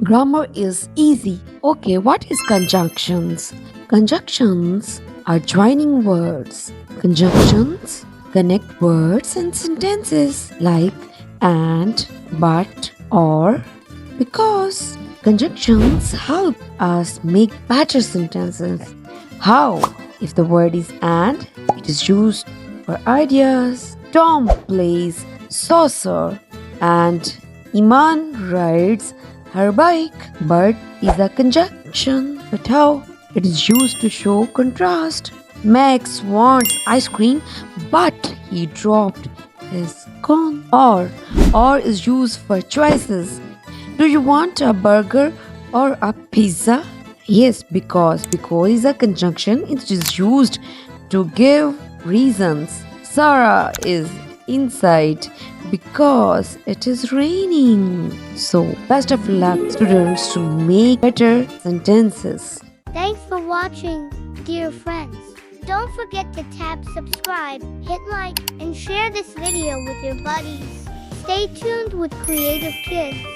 Grammar is easy. Okay, what is conjunctions? Conjunctions are joining words. Conjunctions connect words and sentences like and, but, or, because. Conjunctions help us make better sentences. How? If the word is and, it is used for ideas. Tom plays saucer and Iman rides her bike. But is a conjunction. But how? It is used to show contrast. Max wants ice cream, but he dropped his cone. Or is used for choices. Do you want a burger or a pizza? Yes, because is a conjunction. It is used to give reasons. Sarah is inside because it is raining. So, best of luck, students, to make better sentences. Thanks for watching, dear friends. Don't forget to tap subscribe, hit like, and share this video with your buddies. Stay tuned with Creative Kids.